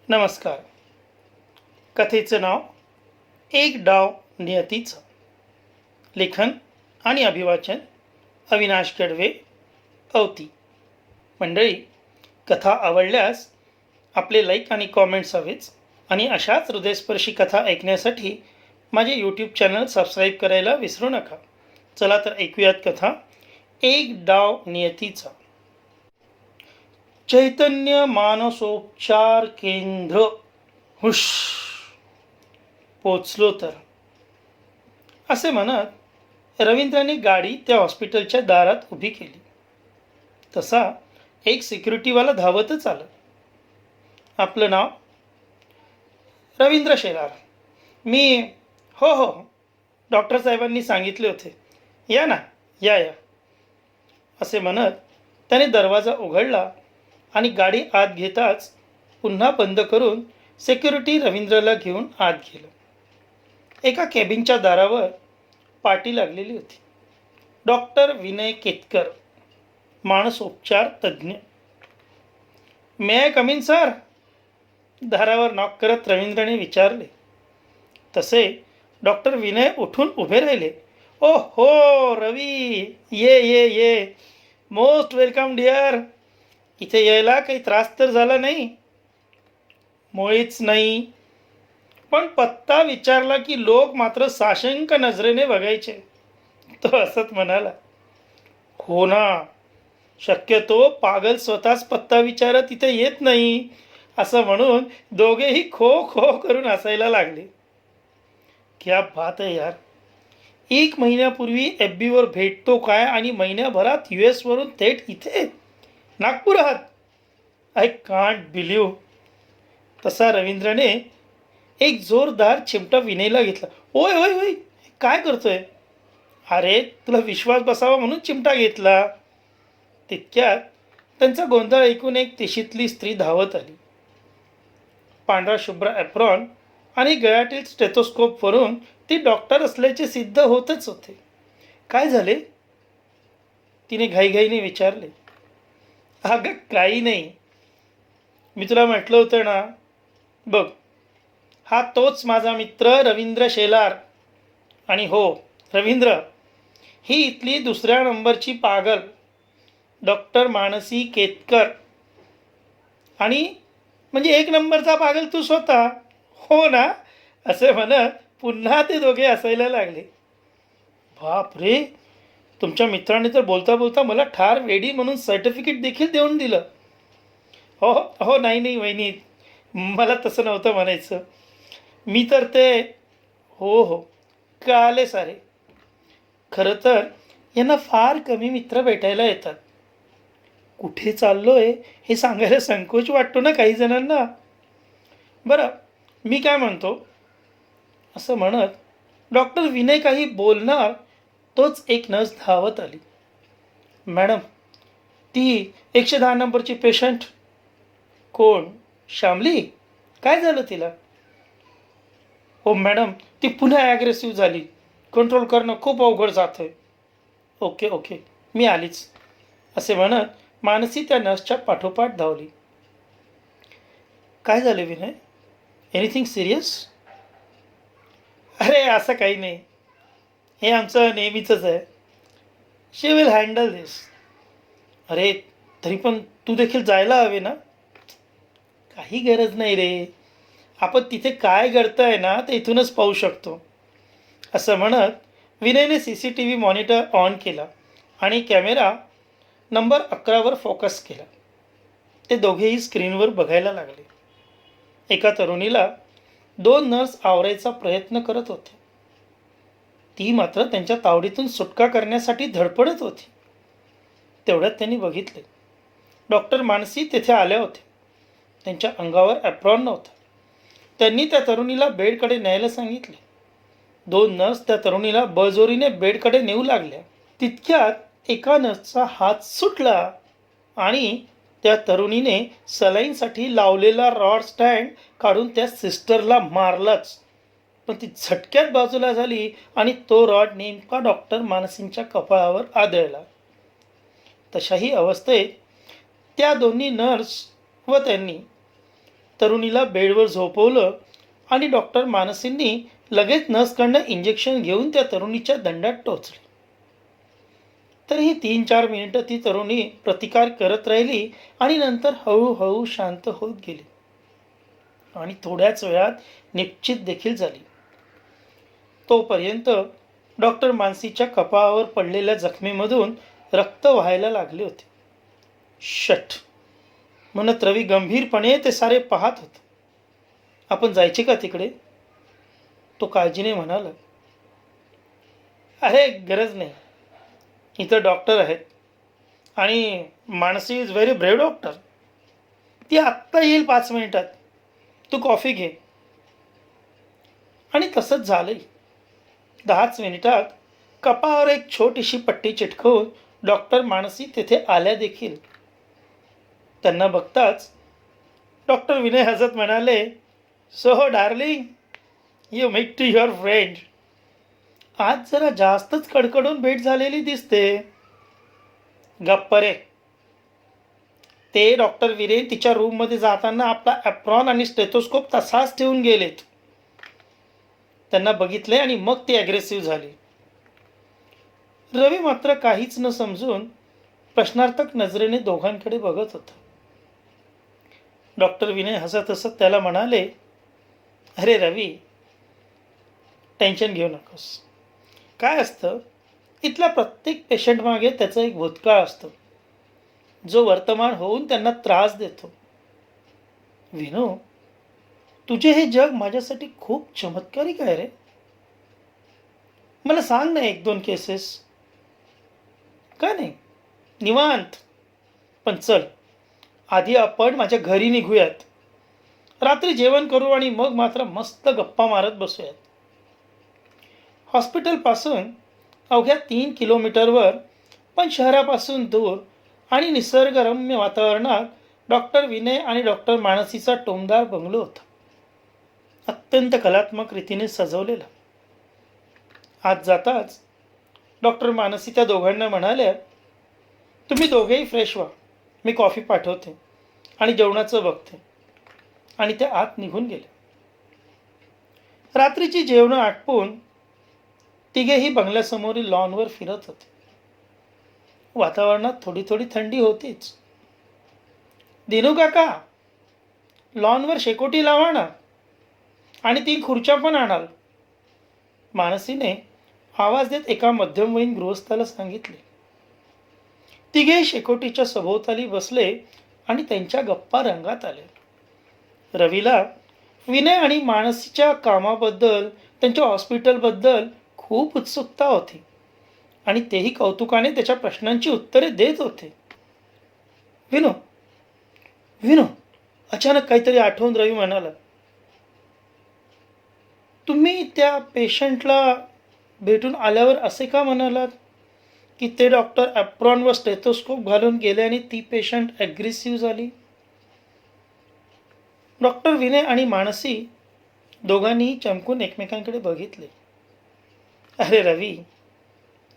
नमस्कार. कथेचं नाव एक डाव नियतीचं. लेखन आणि अभिवाचन अविनाश गडवे, अवती. मंडळी, कथा आवडल्यास आपले लाईक आणि कॉमेंट्स हवेच आणि अशाच हृदयस्पर्शी कथा ऐकण्यासाठी माझे यूट्यूब चॅनल सबस्क्राईब करायला विसरू नका. चला तर ऐकूयात कथा एक डाव नियतीचा. चैतन्य मानसोपचार केंद्र. हुश, पोचलो तर, असे म्हणत रवींद्राने गाडी त्या हॉस्पिटलच्या दारात उभी केली. तसा एक सिक्युरिटीवाला धावतच आला. आपलं नाव? रवींद्र शेलार. मी हो हो डॉक्टर साहेबांनी सांगितले होते. या ना, या या, असे म्हणत त्याने दरवाजा उघडला आणि गाडी आत घेताच पुन्हा बंद करून सिक्युरिटी रवींद्रला घेऊन आत गेलं. एका केबिनच्या दारावर पाटी लागलेली होती. डॉक्टर विनय केतकर, मानसोपचार तज्ज्ञ. मे आय कम इन सर? दारावर नॉक करत रवींद्रने विचारले. तसे डॉक्टर विनय उठून उभे राहिले. ओ हो रवी, ये ये ये, मोस्ट वेलकम डिअर. इथे यायला काही त्रास तर झाला नाही? मुळीच नाही, पण पत्ता विचारला की लोक मात्र साशंक नजरेने बघायचे. तो असत म्हणाला. हो ना, शक्यतो पागल स्वतःच पत्ता विचारत इथे येत नाही, असं म्हणून दोघेही खो खो करून हसायला लागले. क्या बात आहे यार. 1 महिन्यापूर्वी FB वर भेटतो काय आणि महिन्याभरात US वरून थेट इथे नागपुरात. I can't believe. तसा रवींद्रने एक जोरदार चिमटा विनयला घेतला. ओय ओय ओय, काय करतोय? अरे तुला विश्वास बसावा म्हणून चिमटा घेतला. तितक्यात त्यांचा गोंधळ ऐकून एक तिशीतली स्त्री धावत आली. पांढरा शुभ्र ॲप्रॉन आणि गळ्यातील स्टेथोस्कोपवरून ती डॉक्टर असल्याचे सिद्ध होतच होते. काय झाले? तिने घाईघाईने विचारले. अगं काही नाही, मी तुला म्हटलं होतं ना. बघ, हा तोच माझा मित्र रवींद्र शेलार. आणि हो रवींद्र, ही इथली दुसऱ्या नंबरची पागल डॉक्टर मानसी केतकर. आणि म्हणजे 1 नंबरचा पागल तू स्वतः. हो ना, असे म्हणत पुन्हा ते दोघे हसायला लागले. बाप रे, तुमच्या मित्राने तर बोलता बोलता मला ठार वेडी म्हणून सर्टिफिकेट देखील देऊन दिलं. हो हो, नाही नाही वहिनी, मला तसं नव्हतं म्हणायचं. मी तर ते, हो हो, कळाले सारे. खरं तर यांना फार कमी मित्र भेटायला येतात. कुठे चाललो आहे हे सांगायला संकोच वाटतो ना काही जणांना. बरं, मी काय म्हणतो, असं म्हणत डॉक्टर विनय काही बोलणार तोच एक नर्स धावत आली. मॅडम, ती 110 नंबरची पेशंट. कोण? श्यामली? काय झालं तिला? हो मॅडम, ती पुन्हा ॲग्रेसिव्ह झाली. कंट्रोल करणं खूप अवघड जातं आहे. ओके ओके, मी आलीच, असे म्हणत मानसी त्या नर्सच्या पाठोपाठ धावली. काय झालं विनय? Anything serious? अरे असं काही नाही, हे आमचं नेहमीचंच आहे. शी विल हँडल दिस. अरे तरी पण तू देखील जायला हवे ना. काही गरज नाही रे, आपण तिथे काय घडतं आहे ना ते इथूनच पाहू शकतो. असं म्हणत विनयने CCTV मॉनिटर ऑन केला आणि कॅमेरा नंबर 11वर फोकस केला. ते दोघेही स्क्रीनवर बघायला लागले. एका तरुणीला 2 नर्स आवरायचा प्रयत्न करत होते. ती मात्र त्यांच्या तावडीतून सुटका करण्यासाठी धडपडत होती. तेवढ्यात त्यांनी बघितले, डॉक्टर मानसी तेथे आल्या होत्या. त्यांच्या अंगावर ॲप्रॉन नव्हता. त्यांनी त्या तरुणीला बेडकडे न्यायला सांगितले. 2 नर्स त्या तरुणीला बळजोरीने बेडकडे नेऊ लागल्या. तितक्यात एका नर्सचा हात सुटला आणि त्या तरुणीने सलाईनसाठी लावलेला रॉड स्टँड काढून त्या सिस्टरला मारलाच. पण ती झटक्यात बाजूला झाली आणि तो रॉड नेमका डॉक्टर मानसींच्या कपाळावर आदळला. तशाही अवस्थेत त्या दोन्ही नर्स व त्यांनी तरुणीला बेडवर झोपवलं आणि डॉक्टर मानसींनी लगेच नसकडनं इंजेक्शन घेऊन त्या तरुणीच्या दंडात टोचले. तरीही 3-4 मिनिटं ती तरुणी प्रतिकार करत राहिली आणि नंतर हळूहळू शांत होत गेली आणि थोड्याच वेळात निश्चित देखील झाली. तोपर्यंत डॉक्टर मानसीच्या कपाळावर पडलेल्या जखमेमधून रक्त व्हायला लागले होते. शट म्हणत रवी गंभीरपणे ते सारे पाहत होता. आपण जायचे का तिकडे? तो काळजीने म्हणाला. अरे गरज नाही, इथं डॉक्टर आहेत आणि Mansi is very brave doctor. ती आत्ता येईल 5 मिनिटात. तू कॉफी घे. आणि तसंच झालंय. 10 मिनिटात कपाळावर एक छोटीशी पट्टी चिटकवून डॉक्टर मानसी तेथे आल्या देखील. त्यांना बघताच डॉक्टर विनय हसत म्हणाले, so darling, you meet to your friend. आज जरा जास्तच कडकडून भेट झालेली दिसते. गप्प रे. ते डॉक्टर विरेन तिच्या रूममध्ये जाताना आपला ॲप्रॉन आणि स्टेथोस्कोप तसाच ठेवून गेलेत. त्यांना बघितले आणि मग ती ॲग्रेसिव्ह झाली. रवी मात्र काहीच न समजून प्रश्नार्थक नजरेने दोघांकडे बघत होता. डॉक्टर विनय हसत हसत त्याला म्हणाले, अरे रवी, टेन्शन घेऊ नकोस. काय असतं, इथल्या प्रत्येक पेशंट मागे त्याचा एक भूतकाळ असतो जो वर्तमान होऊन त्यांना त्रास देतो. विनू, तुझे हे जग माझ्यासाठी खूप चमत्कारिक आहे रे. मला सांग ना 1-2 केसेस. का नाही, निवांत. पण चल, आधी आपण माझ्या घरी निघूयात. रात्री जेवण करू आणि मग मात्र मस्त गप्पा मारत बसूयात. हॉस्पिटलपासून अवघ्या 3 किलोमीटरवर, पण शहरापासून दूर आणि निसर्गरम्य वातावरणात डॉक्टर विनय आणि डॉक्टर मानसीचा टोमदार बंगलो होता. अत्यंत कलात्मक रीतीने सजवलेला. आत जाताच डॉक्टर मानसी त्या दोघांना म्हणाल्या, तुम्ही दोघेही फ्रेश व्हा. मी कॉफी पाठवते आणि जेवणाचं बघते. आणि ते आत निघून गेले. रात्रीची जेवणं आटपून तिघेही बंगल्यासमोरील लॉनवर फिरत होते. वातावरणात थोडी थोडी थंडी होतीच. दिनू काका, लॉनवर शेकोटी लावा ना आणि 3 खुर्च्या पण आणाल, मानसीने आवाज देत एका मध्यमवयीन गृहस्थाला सांगितले. तिघेही शेकोटीच्या सभोवताली बसले आणि त्यांच्या गप्पा रंगात आल्या. रवीला विनय आणि मानसीच्या कामाबद्दल, त्यांच्या हॉस्पिटलबद्दल खूप उत्सुकता होती आणि तेही कौतुकाने त्याच्या प्रश्नांची उत्तरे देत होते. विनू, विनू, अचानक काहीतरी आठवून रवी म्हणाला, तुम्ही त्या पेशंटला भेटून आल्यावर असे का म्हणालात की ते डॉक्टर ॲप्रॉन व स्टेथोस्कोप घालून गेले आणि ती पेशंट ॲग्रेसिव्ह झाली? डॉक्टर विनय आणि मानसी दोघांनीही चमकून एकमेकांकडे बघितले. अरे रवी,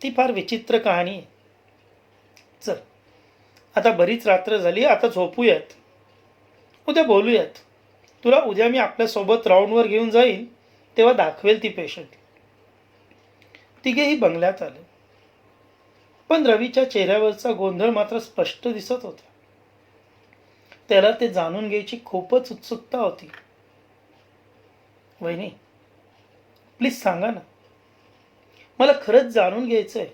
ती फार विचित्र कहाणी आहे. चल, आता बरीच रात्र झाली, आता झोपूयात. उद्या बोलूयात. तुला उद्या मी आपल्यासोबत राऊंडवर घेऊन जाईल, तेव्हा दाखवेल ती पेशंट. तिघेही बंगल्यात आले. पण रवीच्या चेहऱ्यावरचा गोंधळ मात्र स्पष्ट दिसत होता. त्याला ते जाणून घ्यायची खूपच उत्सुकता होती. वहिनी, प्लीज सांगा ना, मला खरंच जाणून घ्यायचं आहे.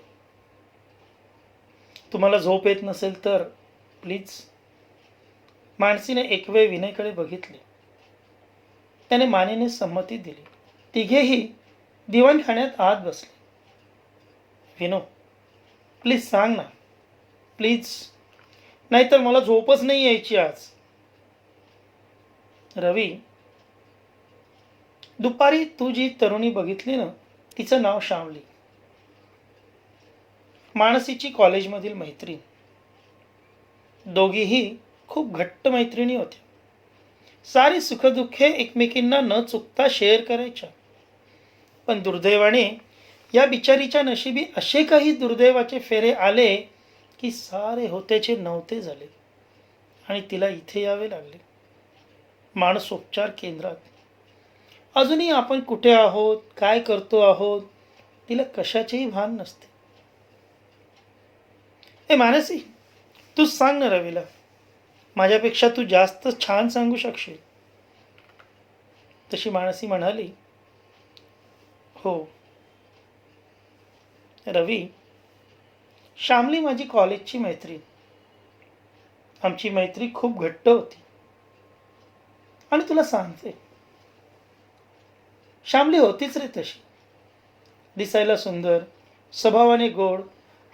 तुम्हाला झोप येत नसेल तर प्लीज. मानसीने एक वेळ विनयकडे बघितले. त्याने मानेने संमती दिली. तिघेही दिवाणखान्यात आत बसले. विनो, प्लीज सांग ना, प्लीज, नाहीतर मला झोपच नाही यायची आज. रवी, दुपारी तू जी तरुणी बघितली ना, तिचं नाव श्यामली. मानसीची कॉलेजमधील मैत्रीण. दोघीही खूप घट्ट मैत्रिणी होत्या. सारी सुखदुःखे एकमेकींना न चुकता शेअर करायच्या. पण दुर्दैवाने या बिचारीच्या नशिबी असे काही दुर्दैवाचे फेरे आले की सारे होत्याचे नव्हते झाले आणि तिला इथे यावे लागले. मानसोपचार केंद्रात. अजूनही आपण कुठे आहोत, काय करतो आहोत, तिला कशाचेही भान नसते. ए मानसी, तू सांग ना रवीला. माझ्यापेक्षा तू जास्त छान सांगू शकशील. तशी मानसी म्हणाली, हो रवी, श्यामली माझी कॉलेजची मैत्रीण. आमची मैत्री खूप घट्ट होती. आणि तुला सांगते, श्यामली होतीच रे तशी. दिसायला सुंदर, स्वभावाने गोड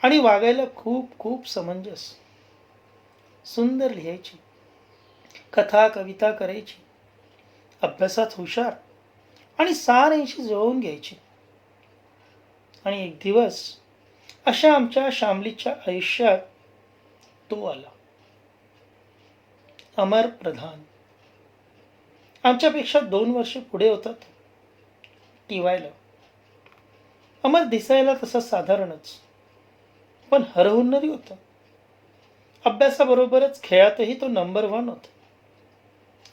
आणि वागायला खूप खूप समंजस. सुंदर लिहायची, कथा कविता करायची, अभ्यासात हुशार आणि साऱ्यांशी जुळवून घ्यायची. आणि एक दिवस अशा आमच्या श्यामलीच्या आयुष्यात तो आला, अमर प्रधान. आमच्यापेक्षा 2 वर्ष पुढे होता तो. टीवायला. अमर दिसायला तसा साधारणच, पण हरहुन्नरी होता. अभ्यासाबरोबरच खेळातही तो नंबर 1 होता.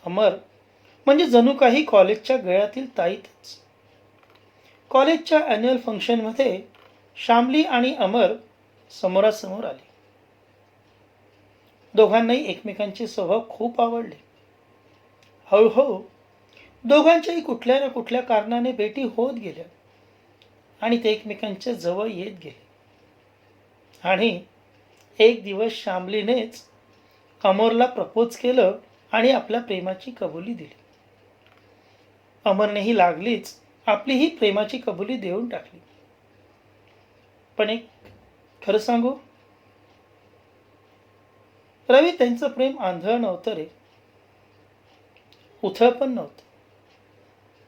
अमर म्हणजे जणू काही कॉलेजच्या गळ्यातील ताईतच. कॉलेजच्या ॲन्युअल फंक्शनमध्ये श्यामली आणि अमर समोरासमोर आले. दोघांनाही एकमेकांचे स्वभाव खूप आवडले. हळूहळू दोघांच्याही कुठल्या ना कुठल्या कारणाने भेटी होत गेल्या आणि ते एकमेकांच्या जवळ येत गेले. आणि एक दिवस श्यामलीनेच अमरला प्रपोज केलं आणि आपल्या प्रेमाची कबुली दिली. अमरनेही लागलीच आपली ही प्रेमाची कबुली देऊन टाकली. पण एक खरं सांगू रवी, त्यांचं प्रेम आंधळ नव्हतं रे, उथळ पण नव्हतं.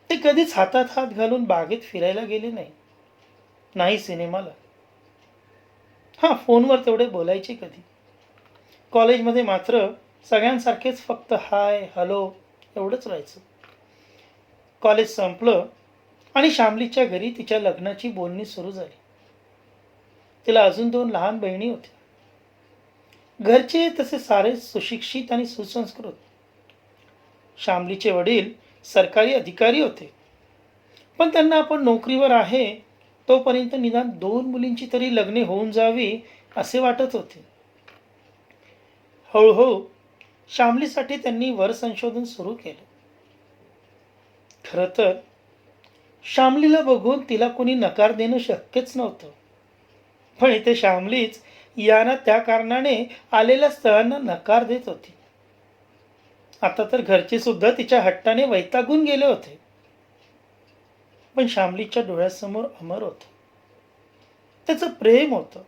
ते कधीच हातात हात घालून बागेत फिरायला गेले नाही, नाही सिनेमाला. हां, फोनवर तेवढे बोलायचे कधी. कॉलेजमध्ये मात्र सगळ्यांसारखेच फक्त हाय हॅलो एवढंच राहायचं. कॉलेज संपलं आणि श्यामलीच्या घरी तिच्या लग्नाची बोलणी सुरू झाली. तिला अजून 2 लहान बहिणी होत्या. घरचे तसे सारे सुशिक्षित आणि सुसंस्कृत. श्यामलीचे वडील सरकारी अधिकारी होते, पण त्यांना आपण नोकरीवर आहे तोपर्यंत निदान 2 मुलींची तरी लग्ने होऊन जावी असे वाटत होते. हळूहळू श्यामलीसाठी त्यांनी वर संशोधन सुरू केलं. खरं तर श्यामलीला बघून तिला कोणी नकार देणं शक्यच नव्हतं, पण इथे श्यामलीच याना त्या कारणाने आलेल्या स्थळांना नकार देत होती. आता तर घरचे सुद्धा तिच्या हट्टाने वैतागून गेले होते. पण श्यामलीच्या डोळ्यासमोर अमर होतं. त्याचं प्रेम होतं.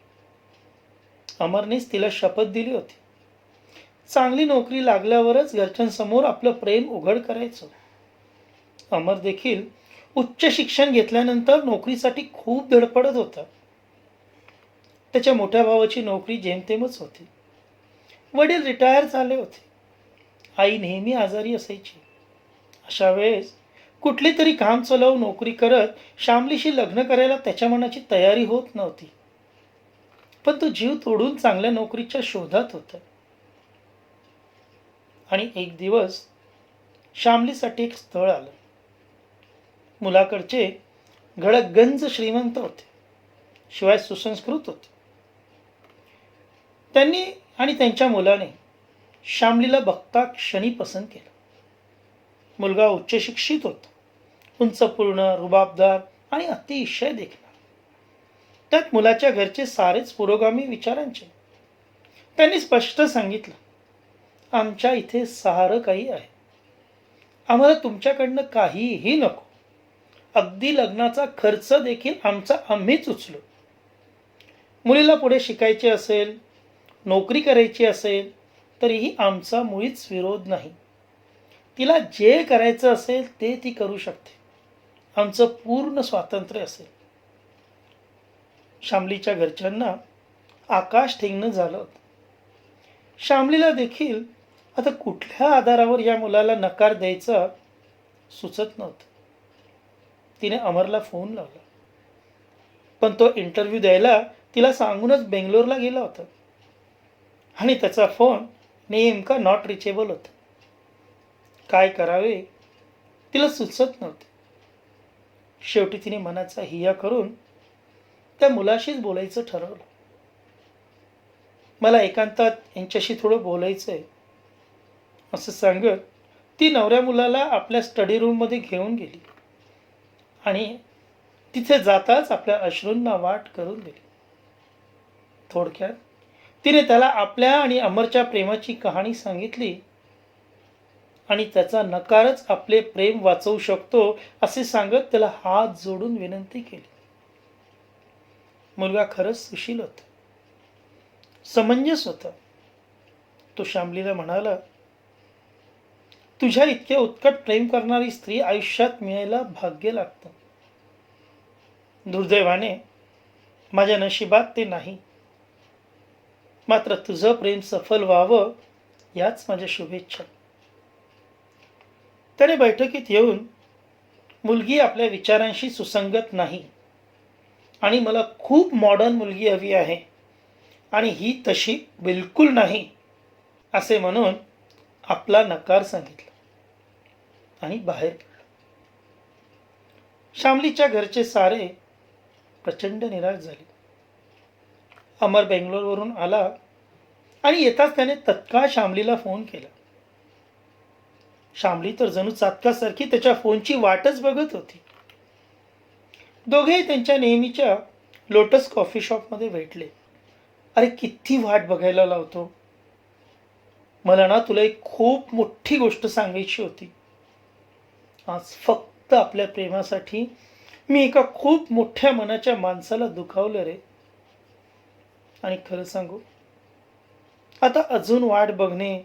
अमरनेच तिला शपथ दिली होती, चांगली नोकरी लागल्यावरच घरच्यांसमोर आपलं प्रेम उघड करायचं. अमर देखील उच्च शिक्षण घेतल्यानंतर नोकरीसाठी खूप धडपडत होता. त्याच्या मोठ्या भावाची नोकरी जेमतेमच होती. वडील रिटायर झाले होते. आई नेहमी आजारी असायची. अशा वेळेस कुठली तरी काम चालवू नोकरी करत श्यामलीशी लग्न करायला त्याच्या मनाची तयारी होत नव्हती. पण तो जीव तोडून चांगल्या नोकरीच्या शोधात होता. आणि एक दिवस श्यामलीसाठी एक स्थळ आलं. मुलाकडचे गडगंज श्रीमंत होते, शिवाय सुसंस्कृत होते. त्यांनी आणि त्यांच्या मुलाने श्यामलीला बघता क्षणी पसंत केलं. मुलगा उच्च शिक्षित होता, उंचपूर्ण, रुबाबदार आणि अतिशय देखणा. त्यात मुलाच्या घरचे सारेच पुरोगामी विचारांचे. त्यांनी स्पष्ट सांगितलं, आमच्या इथे सारं काही आहे, आम्हाला तुमच्याकडनं काहीही नको. अगदी लग्नाचा खर्च देखील आमचा आम्हीच उचलू. मुलीला पुढे शिकायचे असेल, नोकरी करायची असेल तरीही आमचा मुळीच विरोध नाही. तिला जे करायचं असेल ते ती करू शकते. आमचं पूर्ण स्वातंत्र्य असेल. श्यामलीच्या घरच्यांना आकाश ठेंगणं झालं होतं. श्यामलीला देखील आता कुठल्या आधारावर या मुलाला नकार द्यायचा सुचत नव्हतं. तिने अमरला फोन लावला, पण तो इंटरव्ह्यू द्यायला तिला सांगूनच बेंगलोरला गेला होता आणि त्याचा फोन नेमका नॉट रिचेबल होता. काय करावे तिला सुचत नव्हते. शेवटी तिने मनाचा हिया करून त्या मुलाशीच बोलायचं ठरवलं. मला एकांतात यांच्याशी थोडं बोलायचं आहे असं सांगत ती नवऱ्या मुलाला आपल्या स्टडी रूममध्ये घेऊन गेली आणि तिथे जाताच आपल्या अश्रूंना वाट करून दिली. थोडक्यात तिने त्याला आपल्या आणि अमरच्या प्रेमाची कहाणी सांगितली आणि त्याचा नकारच आपले प्रेम वाचवू शकतो असे सांगत त्याला हात जोडून विनंती केली. मुलगा खरंच सुशील होता, समंजस होता. तो श्यामलीला म्हणाला, तुझ्या इतके उत्कट प्रेम करणारी स्त्री आयुष्यात मिळायला भाग्य लागतं. दुर्दैवाने माझ्या नशिबात ते नाही. मात्र तुझं प्रेम सफल व्हावं याच माझ्या शुभेच्छा. त्याने बैठकीत येऊन मुलगी आपल्या विचारांशी सुसंगत नाही आणि मला खूप मॉडर्न मुलगी हवी आहे आणि ही तशी बिलकुल नाही असे म्हणून आपला नकार सांगितला आणि बाहेर पडला. श्यामलीच्या घरचे सारे प्रचंड निराश झाले. अमर बेंगलोरवरून आला आणि येताच त्याने तत्काळ श्यामलीला फोन केला. श्यामली तर जणू चातकासारखी त्याच्या फोनची वाटच बघत होती. दोघेही त्यांच्या नेहमीच्या लोटस कॉफी शॉपमध्ये भेटले. अरे किती वाट बघायला लावतो. मला ना तुला एक खूप मोठी गोष्ट सांगायची होती. आज फक्त आपल्या प्रेमासाठी मी एका खूप मोठ्या मनाच्या माणसाला दुखावलं रे. आणि खरं सांगू, आता अजून वाट बघणे,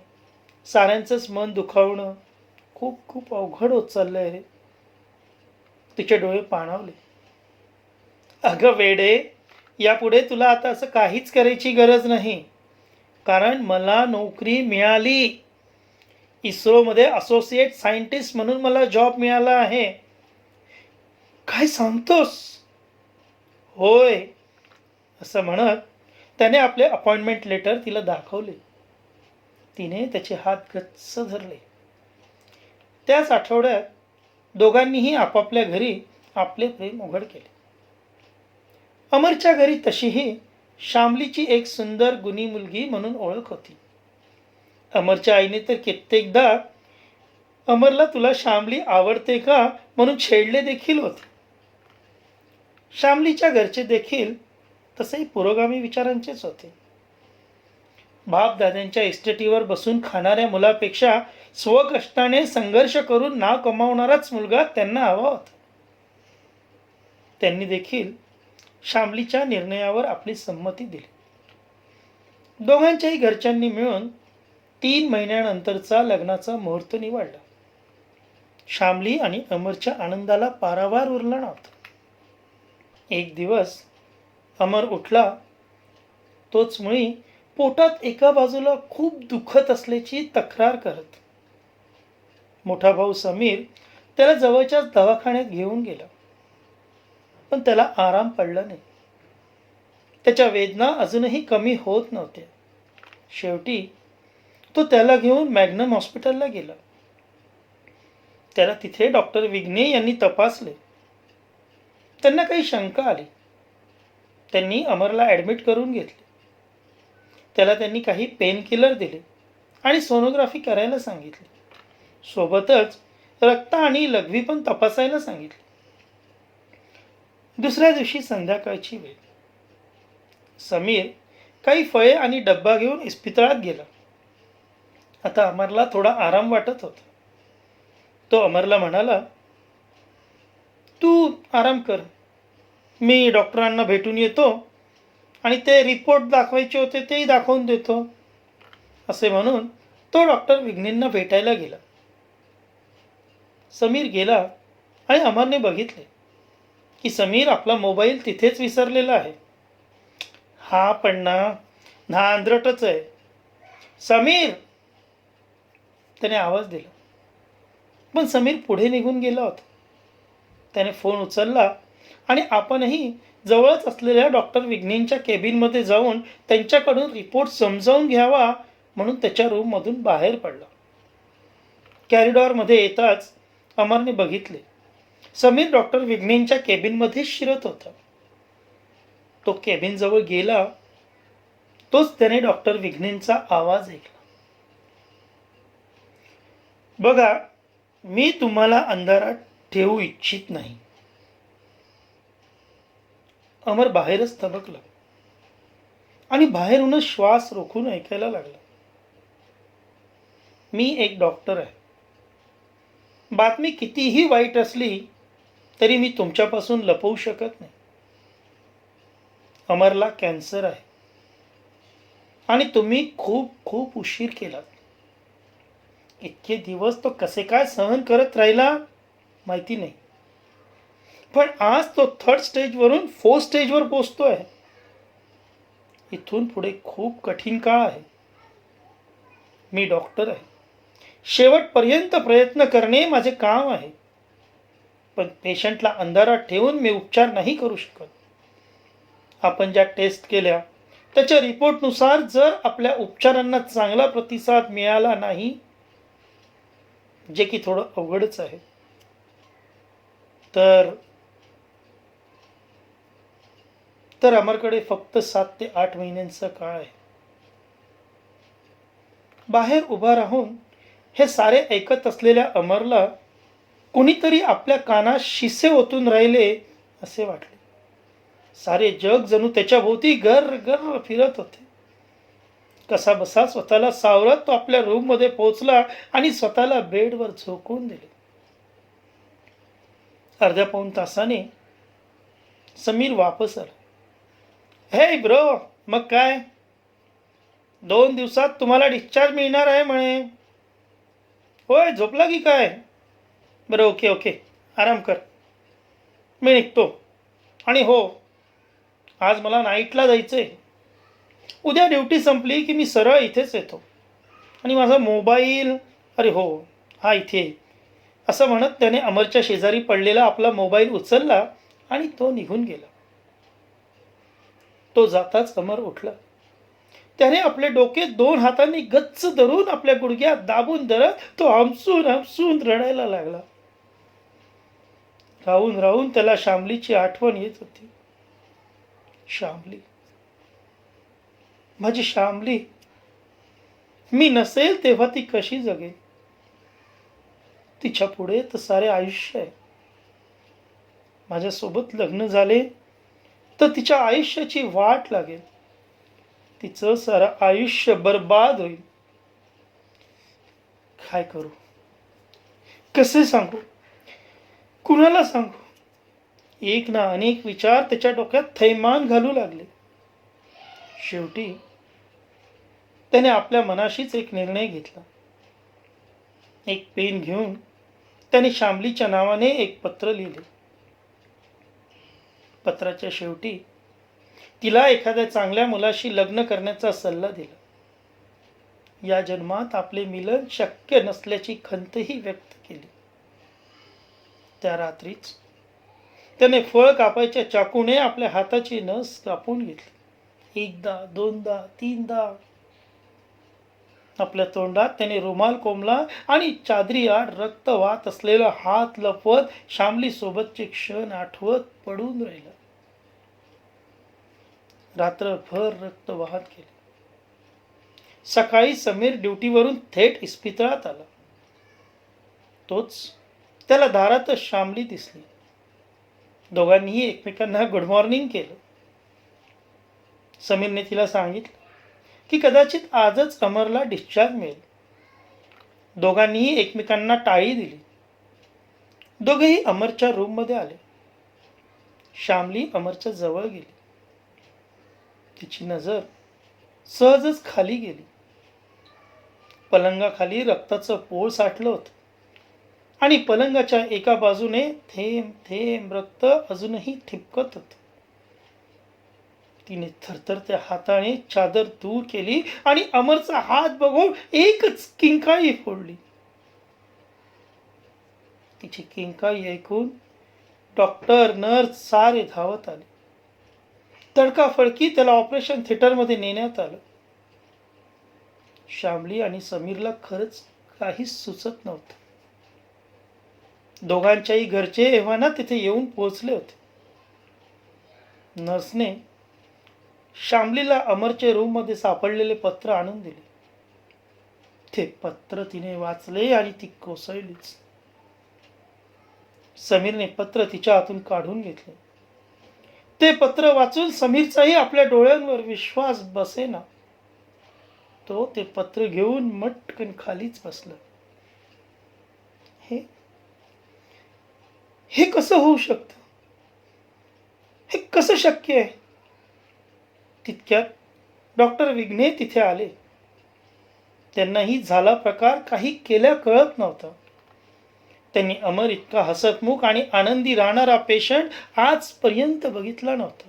साऱ्यांचंच मन दुखावणं खूप खूप अवघड होत चाललंय रे. तिचे डोळे पाणावले. अगं वेडे, यापुढे तुला आता असं काहीच करायची गरज नाही, कारण मला नोकरी मिळाली. इस्रोमध्ये असोसिएट सायंटिस्ट म्हणून मला जॉब मिळाला आहे. काय सांगतोस? होय, असं म्हणत त्याने आपले अपॉइंटमेंट लेटर तिला दाखवले. तिने त्याचे हात गच्च धरले. त्याच आठवड्यात दोघांनीही आपापल्या घरी आपले प्रेम उघड केले. अमरच्या घरी तशीही श्यामलीची एक सुंदर गुणी मुलगी म्हणून ओळख होती. अमरच्या आईने तर कित्येकदा अमरला तुला श्यामली आवडते का म्हणून छेडले देखील होते. श्यामलीच्या घरचे देखील तसेही पुरोगामी विचारांचेच होते. बाप दाद्यांच्या इस्टेटीवर बसून खाणाऱ्या मुलापेक्षा स्वकष्टाने संघर्ष करून नाव कमावणाराच मुलगा त्यांना हवा होता. त्यांनी देखील श्यामलीच्या निर्णयावर आपली संमती दिली. दोघांच्याही घरच्यांनी मिळून 3 महिन्यानंतरचा लग्नाचा मुहूर्त निवडला. श्यामली आणि अमरच्या आनंदाला पारावार उरला नव्हता. एक दिवस अमर उठला. तोच मुळी पोटात एका बाजूला खूप दुखत असल्याची तक्रार करत. मोठा भाऊ समीर त्याला जवळच्याच दवाखान्यात घेऊन गेला, पण त्याला आराम पडला नाही. त्याच्या वेदना अजूनही कमी होत नव्हत्या. शेवटी तो त्याला घेऊन मॅग्नम हॉस्पिटलला गेला. त्याला तिथे डॉक्टर विघ्ने यांनी तपासले. त्यांना काही शंका आली. त्यांनी अमरला ॲडमिट करून घेतले. त्याला त्यांनी काही पेन किलर दिले आणि सोनोग्राफी करायला सांगितली. सोबतच रक्त आणि लघवी पण तपासायला सांगितली. दुसऱ्या दिवशी संध्याकाळची वेळ. समीर काही फळे आणि डब्बा घेऊन इस्पितळात गेला. आता अमरला थोडा आराम वाटत होता. तो अमरला म्हणाला, तू आराम कर, मी डॉक्टरांना भेटून येतो आणि ते रिपोर्ट दाखवायचे होते तेही दाखवून देतो. असे म्हणून तो डॉक्टर विघ्नेंना भेटायला गेला. समीर गेला आणि अमरने बघितले की समीर आपला मोबाईल तिथेच विसरलेला आहे. हा पण ना आंध्रटच आहे. समीर, त्याने आवाज दिला, पण समीर पुढे निघून गेला होता. त्याने फोन उचलला आणि आपणही जवळच असलेल्या डॉक्टर विघ्नेंच्या केबिनमध्ये जाऊन त्यांच्याकडून रिपोर्ट समजावून घ्यावा म्हणून त्याच्या रूममधून बाहेर पडला. कॅरिडॉरमध्ये येताच अमरने बघितले, समीर डॉक्टर विघ्नेंच्या केबिनमध्ये शिरत होता. तो केबिन जवळ गेला, तोच त्याने डॉक्टर विघ्नेंचा आवाज ऐकला. बघा, मी तुम्हाला अंधारात ठेवू इच्छित नाही. अमर बाहेरच थबकला आणि बाहेरूनच श्वास रोखून ऐकायला लागला. मी एक डॉक्टर आहे. बातमी कितीही वाईट असली तरी मी तुमच्यापासून लपवू शकत नाही. अमरला कॅन्सर आहे आणि तुम्ही खूप खूप उशीर केलात. इतके दिवस तो कसे काय सहन करत राहिला माहिती नाही, पण आज तो 3rd स्टेजवरून 4th स्टेजवर पोहोचतोय. इथून पुढे खूप कठीण काळ आहे. मी डॉक्टर आहे. शेवटपर्यंत प्रयत्न करणे माझे काम आहे. पण पेशंटला अंधारात ठेवून मी उपचार नाही करू शकत. आपण ज्या टेस्ट केल्या त्याच्या रिपोर्टनुसार जर आपल्या उपचारांना चांगला प्रतिसाद मिळाला नाही, जे की थोडं अवघडच आहे, तर अमरकडे फक्त 7 ते 8 महिन्यांचा काळ आहे. बाहेर उभा राहून हे सारे ऐकत असलेल्या अमरला कुणीतरी आपल्या कानात शिसे ओतून राहिले असे वाटले. सारे जग जणू त्याच्या भोवती गर गर फिरत होते. कसा बसा स्वतःला सावरत तो आपल्या रूममध्ये पोहोचला आणि स्वतःला बेडवर झोकून दिले. अर्ध्या पाऊण तासाने समीर वापस आला. हे ब्रो, मग काय? 2 दिवसात तुम्हाला डिस्चार्ज मिळणार आहे म्हणे. होय, झोपला की काय? बरं, ओके ओके, आराम कर, मी निघतो. आणि हो, आज मला नाईटला जायचंय. उद्या ड्युटी संपली की मी सरळ इथेच येतो. आणि माझा मोबाईल, अरे हो, हा इथे, असं म्हणत त्याने अमरच्या शेजारी पडलेला आपला मोबाईल उचलला आणि तो निघून गेला. तो जाताच अमर उठला. त्याने आपले डोके 2 हातांनी गच्च धरून आपल्या गुडघ्यात दाबून धरत तो हमसून हमसून रडायला लागला. राहून राहून त्याला श्यामलीची आठवण येत होती. श्यामली, माझी श्यामली, मी नसेल तेव्हा ती कशी जगेल? तिच्या पुढे तर सारे आयुष्य आहे. माझ्यासोबत लग्न झाले तर तिच्या आयुष्याची वाट लागेल. तिचं सारं आयुष्य बर्बाद होईल. काय करू? कसे सांगू? कुणाला सांगू? एक ना अनेक विचार त्याच्या डोक्यात थैमान घालू लागले. शेवटी त्याने आपल्या मनाशीच एक निर्णय घेतला. एक पेन घेऊन त्याने श्यामलीच्या नावाने एक पत्र लिहिले. पत्राच्या शेवटी तिला एखाद्या चांगल्या मुलाशी लग्न करण्याचा सल्ला दिला. या जन्मात आपले मिलन शक्य नसल्याची खंतही व्यक्त केली. त्या रात्रीच त्याने फळ कापायच्या चाकूने आपल्या हाताची नस कापून घेतली. 1दा 2दा 3दा. आपल्या तोंडात त्याने रुमाल कोंबला आणि चादरी आड रक्त वाहत असलेला हात लपवत श्यामली सोबतचे क्षण आठवत पडून राहिला. रात्रभर रक्त वाहत गेले. सकाळी समीर ड्युटीवरून थेट इस्पितळात आला. तोच त्याला दारातच श्यामली दिसली. दोघांनीही एकमेकांना गुड मॉर्निंग केलं. समीरने तिला सांगितलं की कदाचित आजच अमरला डिस्चार्ज मिळेल. दोघांनीही एकमेकांना टाळी दिली. दोघेही अमरच्या रूममध्ये आले. श्यामली अमरच्या जवळ गेली. तिची नजर सहजच खाली गेली. पलंगाखाली रक्ताचं पोळ साठलं होतं आणि पलंगाच्या एका बाजूने थेंब थेंब रक्त अजूनही ठिपकत होतं. तिने थरथरत्या हाताने चादर दूर केली आणि अमरचा हात बघून एकच किंकाळी फोडली. तिची किंकाळी ऐकून डॉक्टर, नर्स सारे धावत आले. तडकाफडकी त्याला ऑपरेशन थिएटरमध्ये नेण्यात आलं. श्यामली आणि समीरला खरंच काहीच सुचत नव्हतं. दोघांच्याही घरचे एव्हाना तिथे येऊन पोहोचले होते. नर्सने श्यामलीला अमरचे रूममध्ये सापडलेले पत्र आणून दिले. ते पत्र तिने वाचले आणि ती कोसळलीच. समीरने पत्र तिच्या हातून काढून घेतले. ते पत्र वाचून समीरचाही आपल्या डोळ्यांवर विश्वास बसेना. तो ते पत्र घेऊन मटकन खालीच बसला. हे हे कसं होऊ शकतं? हे कसं शक्य आहे? तितक्यात डॉक्टर विघ्ने तिथे आले. त्यांनाही झाला प्रकार काही केल्या कळत नव्हता. त्यांनी अमर इतका हसतमुख आणि आनंदी राहणारा पेशंट आजपर्यंत बघितला नव्हता.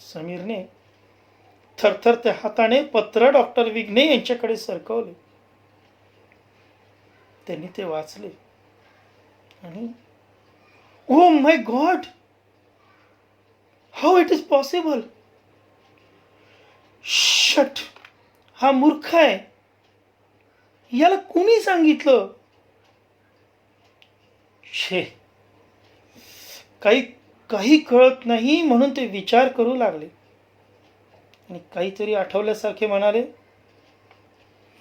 समीरने थरथरत्या हाताने पत्र डॉक्टर विघ्ने यांच्याकडे सरकवले. त्यांनी ते वाचले आणि oh my God, how it is possible? Shut, हा मूर्ख आहे. याला कोणी सांगितलं? छे, काही काही कळत नाही म्हणून ते विचार करू लागले आणि काहीतरी आठवल्यासारखे म्हणाले,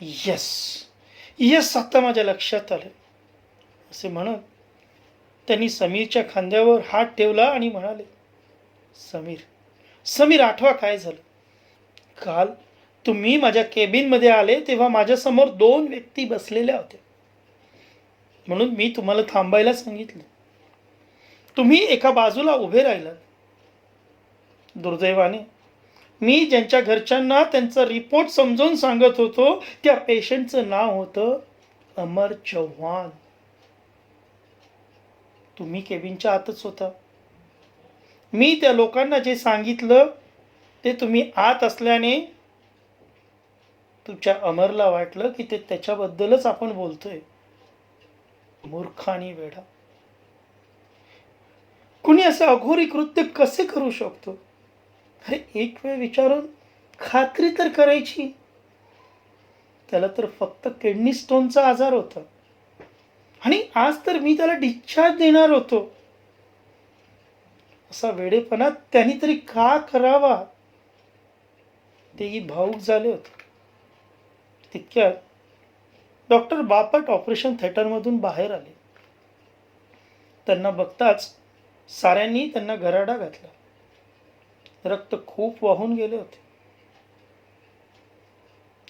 यस यस, आता माझ्या लक्षात आलं. असे म्हणत त्यांनी समीरच्या खांद्यावर हात ठेवला आणि म्हणाले, समीर समीर, आठवा काय झालं? काल तुम्ही माझ्या केबिनमध्ये आले तेव्हा माझ्यासमोर 2 व्यक्ती बसलेल्या होत्या. म्हणून मी तुम्हाला थांबायला सांगितलं. तुम्ही एका बाजूला उभे राहिलात. दुर्दैवाने मी ज्यांच्या घरच्यांना त्यांचा रिपोर्ट समजावून सांगत होतो त्या पेशंटचं नाव होतं अमर चव्हाण. तुम्ही केबिनच्या आतच होता. मी त्या लोकांना जे सांगितलं ते तुम्ही आत असल्याने तुमच्या अमरला वाटलं की ते त्याच्याबद्दलच आपण बोलतोय. मूर्ख आणि वेडा. कुणी असं अघोरी कृत्य कसे करू शकतो? अरे एक वेळ विचारून खात्री तर करायची. त्याला तर फक्त किडनी स्टोनचा आजार होता आणि आज तर मी त्याला डिस्चार्ज देणार होतो. असा वेडेपणा त्यांनी तरी का करावा? तेही भावूक झाले होते. तितक्यात डॉक्टर बापट ऑपरेशन थिएटरमधून बाहेर आले. त्यांना बघताच साऱ्यांनी त्यांना घराडा घातला. रक्त खूप वाहून गेले होते.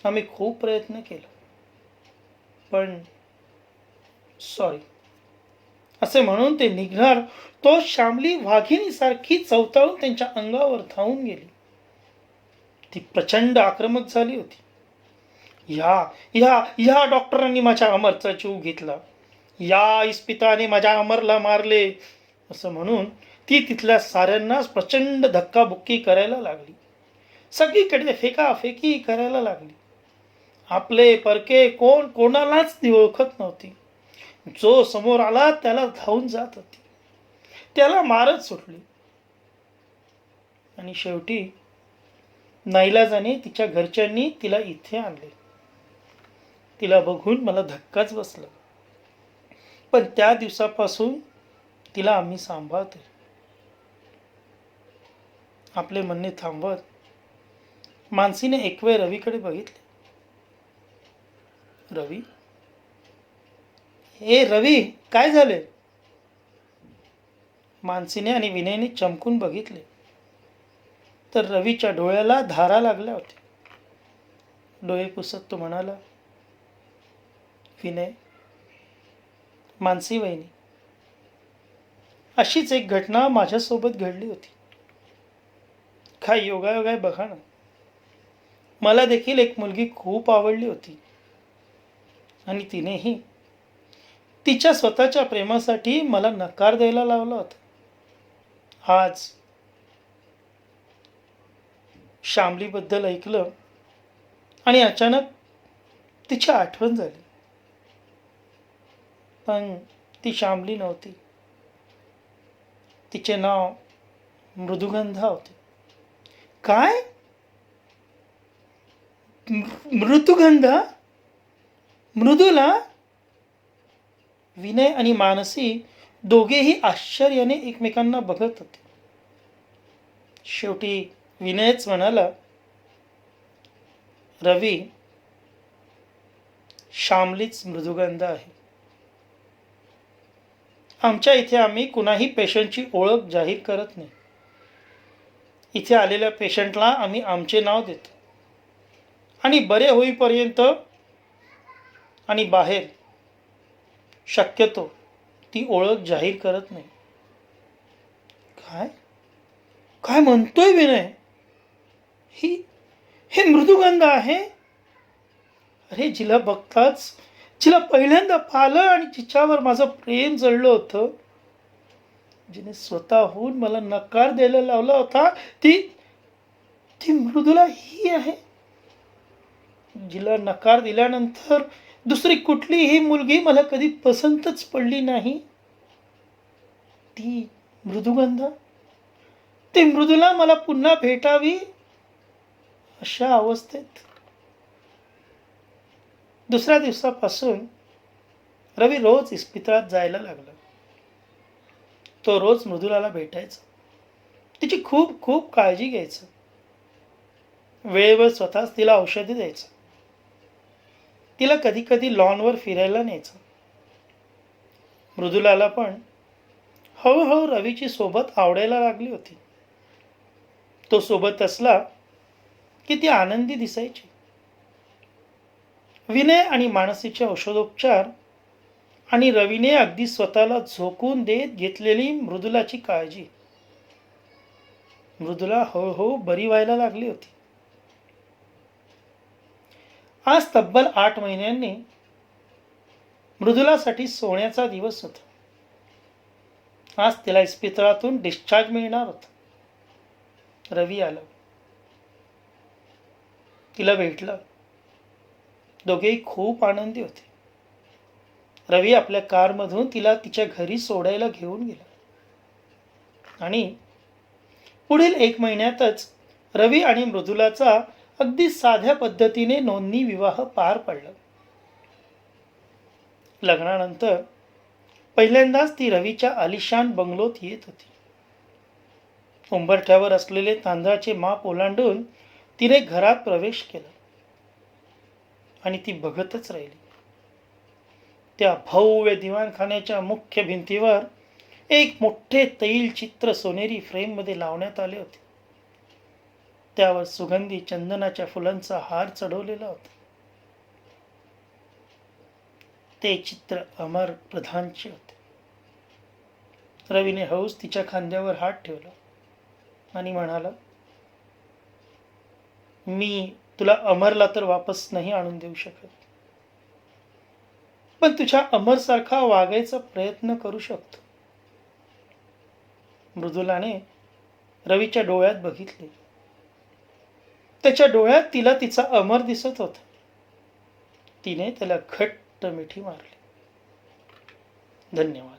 आम्ही खूप प्रयत्न केला पण सॉरी असे म्हणून ते निघणार तो श्यामली वाघिणीसारखी चवताळून त्यांच्या अंगावर धावून गेली. ती प्रचंड आक्रमक झाली होती. या डॉक्टरांनी माझ्या अमरचा जीव घेतला. या इस्पिताने माझ्या अमरला मारले असं म्हणून ती तिथल्या साऱ्यांनाच प्रचंड धक्काबुक्की करायला लागली. सगळीकडे फेकाफेकी करायला लागली. आपले परके कोण कोणालाच ती ओळखत नव्हती. जो समोर आला त्याला धावून जात होती. त्याला मारत सुटली आणि शेवटी नाईलाजाने तिच्या घरच्यांनी तिला इथे आणले. तिला बघून मला धक्काच बसला. पण त्या दिवसापासून तिला आम्ही सांभाळतोय. आपले म्हणणे थांबवत मानसीने एक वेळ रवीकडे बघितले. रवी, ए रवी, काय झाले? मानसीने आणि विनयने चमकून बघितले तर रवीच्या डोळ्याला धारा लागल्या होत्या. डोळे पुसत तो म्हणाला, विनय, मानसी वहिनी, अशीच एक घटना माझ्यासोबत घडली होती. काय योगायोग आहे बघा ना. मला देखील एक मुलगी खूप आवडली होती आणि तिनेही तिच्या स्वतःच्या प्रेमासाठी मला नकार द्यायला लावला होता. आज श्यामलीबद्दल ऐकलं आणि अचानक तिची आठवण झाली. पण ती श्यामली नव्हती. तिचे नाव मृदुगंधा होते. काय? मृदुगंधा? मृदुला? विनय आणि मानसी दोघेही आश्चर्याने एकमेकांना बघत होते. शेवटी विनयच म्हणाला, रवी, शामलीच मृदुगंध आहे. आमच्या इथे आम्ही कुणाही पेशंटची ओळख जाहीर करत नाही. इथे आलेल्या पेशंटला आम्ही आमचे नाव देतो आणि बरे होईपर्यंत आणि बाहेर शक्यतो ती ओळख जाहीर करत नाही. काय काय म्हणतोय विनय? ही हे मृदुगंध आहे? अरे, जिला बघताच, जिला पहिल्यांदा पाहिलं आणि जिच्यावर माझं प्रेम जळलं होतं, जिने स्वतःहून मला नकार द्यायला लावला होता, ती ती मृदुला ही आहे. जिला नकार दिल्यानंतर दुसरी कुठलीही मुलगी मला कधी पसंतच पडली नाही, ती मृदुगंध. ती मृदुला मला पुन्हा भेटावी अशा अवस्थेत. दुसऱ्या दिवसापासून रवी रोज इस्पितळात जायला लागला. तो रोज मृदुलाला भेटायचा, तिची खूप खूप काळजी घ्यायचा, वेळेवर स्वतःच तिला औषधे द्यायचं, तिला कधी कधी लॉनवर फिरायला न्यायचं. मृदुलाला पण हळूहळू रवीची सोबत आवडायला लागली होती. तो सोबत असला की ती आनंदी दिसायची. विनय आणि मानसीचे औषधोपचार आणि रवीने अगदी स्वतःला झोकून देत घेतलेली मृदुलाची काळजी. मृदुला हळूहळू बरी व्हायला लागली होती. आज तब्बल 8 महिन्यांनी मृदुलासाठी सोन्याचा दिवस होता. आज तिला इस्पितळातून डिस्चार्ज मिळणार होता. रवी आला, तिला भेटला. दोघेही खूप आनंदी होते. रवी आपल्या कारमधून तिला तिच्या घरी सोडायला घेऊन गेला आणि पुढील 1 महिन्यातच रवी आणि मृदुलाचा अगदी साध्या पद्धतीने नोंदणी विवाह पार पडला. लग्नानंतर पहिल्यांदाच ती रवीच्या आलिशान बंगलोत येत होती. उंबरठ्यावर असलेले तांदळाचे माप ओलांडून तिने घरात प्रवेश केला आणि ती बघतच राहिली. त्या भव्य दिवाणखान्याच्या मुख्य भिंतीवर एक मोठे तैल चित्र सोनेरी फ्रेममध्ये लावण्यात आले होते. त्यावर सुगंधी चंदनाच्या फुलांचा हार चढवलेला होता. ते चित्र अमर प्रधानचे होते. रवीने हळूच तिच्या खांद्यावर हात ठेवला आणि म्हणाला, मी तुला अमरला तर वापस नाही आणून देऊ शकत, पण तुझ्या अमरसारखा वागायचा प्रयत्न करू शकतो. मृदुलाने रवीच्या डोळ्यात बघितले. त्याच्या डोळ्यात तिला तिचा अमर दिसत होता. तिने त्याला घट्ट मिठी मारली. धन्यवाद.